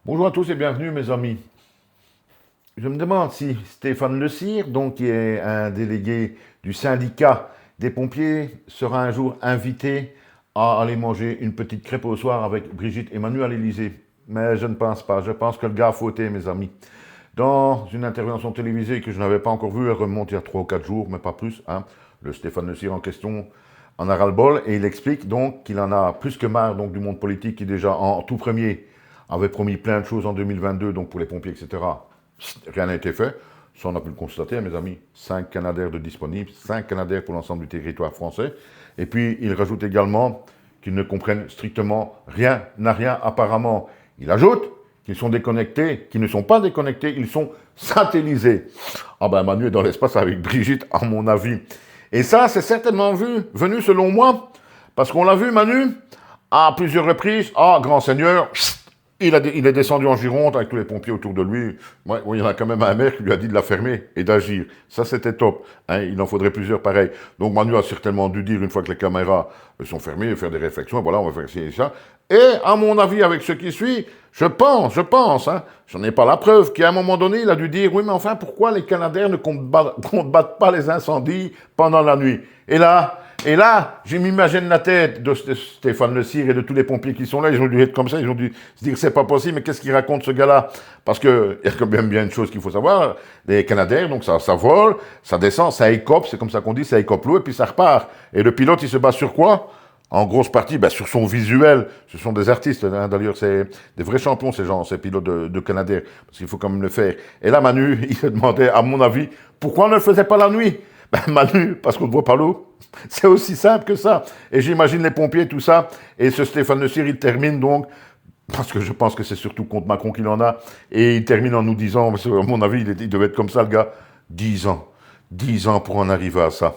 Bonjour à tous et bienvenue mes amis. Je me demande si Stéphane Le Cire, donc qui est un délégué du syndicat des pompiers, sera un jour invité à aller manger une petite crêpe au soir avec Brigitte et Manu à l'Élysée. Mais je ne pense pas. Je pense que le gars a fauté, mes amis. Dans une intervention télévisée que je n'avais pas encore vue, elle remonte il y a 3 ou 4 jours, mais pas plus, hein, le Stéphane Le Cire en question en a ras-le-bol et il explique donc qu'il en a plus que marre donc, du monde politique qui déjà en tout premier avait promis plein de choses en 2022, donc pour les pompiers, etc. Rien n'a été fait. Ça, on a pu le constater, mes amis. 5 Canadaires de disponibles, 5 Canadaires pour l'ensemble du territoire français. Et puis, il rajoute également qu'ils ne comprennent strictement rien, n'a rien apparemment. Il ajoute qu'ils sont déconnectés, qu'ils ne sont pas déconnectés, ils sont satellisés. Ah ben, Manu est dans l'espace avec Brigitte, à mon avis. Et ça, c'est certainement venu selon moi, parce qu'on l'a vu, Manu, à plusieurs reprises. Ah, grand seigneur, il est descendu en Gironde avec tous les pompiers autour de lui. Ouais, il y en a quand même un maire qui lui a dit de la fermer et d'agir. Ça, c'était top. Hein, il en faudrait plusieurs pareils. Donc Manu a certainement dû dire, une fois que les caméras sont fermées, faire des réflexions. Voilà, on va faire ci et ça. Et à mon avis, avec ce qui suit, je pense, hein, j'en ai pas la preuve, qu'à un moment donné, il a dû dire, oui, mais enfin, pourquoi les Canadiens ne combattent pas les incendies pendant la nuit? Et là, je m'imagine la tête de Stéphane Le Cire et de tous les pompiers qui sont là. Ils ont dû être comme ça, ils ont dû se dire c'est pas possible, mais qu'est-ce qu'il raconte ce gars-là? Parce qu'il y a quand même bien une chose qu'il faut savoir. Les Canadair, donc ça vole, ça descend, ça écope, c'est comme ça qu'on dit, ça écope l'eau et puis ça repart. Et le pilote, il se base sur quoi? En grosse partie, sur son visuel. Ce sont des artistes, hein, d'ailleurs, c'est des vrais champions, ces gens, ces pilotes de Canadair. Parce qu'il faut quand même le faire. Et là, Manu, il se demandait, à mon avis, pourquoi on ne le faisait pas la nuit? Manu, parce qu'on ne voit pas l'eau. C'est aussi simple que ça. Et j'imagine les pompiers, tout ça. Et ce Stéphane Le Cire, il termine donc, parce que je pense que c'est surtout contre Macron qu'il en a, et il termine en nous disant, parce que, à mon avis, il devait être comme ça, le gars, 10 ans. 10 ans pour en arriver à ça.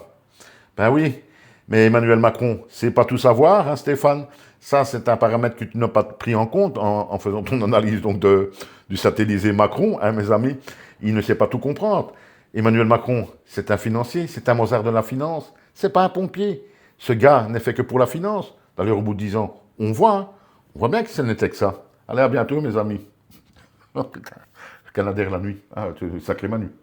Ben oui, mais Emmanuel Macron, c'est pas tout savoir, hein, Stéphane. Ça, c'est un paramètre que tu n'as pas pris en compte en faisant ton analyse donc du satellisé Macron, hein, mes amis. Il ne sait pas tout comprendre. Emmanuel Macron, c'est un financier, c'est un Mozart de la finance, c'est pas un pompier. Ce gars n'est fait que pour la finance. D'ailleurs, au bout de 10 ans, on voit bien que ce n'était que ça. Allez, à bientôt, mes amis. Oh putain, Canadair la nuit. Ah, sacré Manu.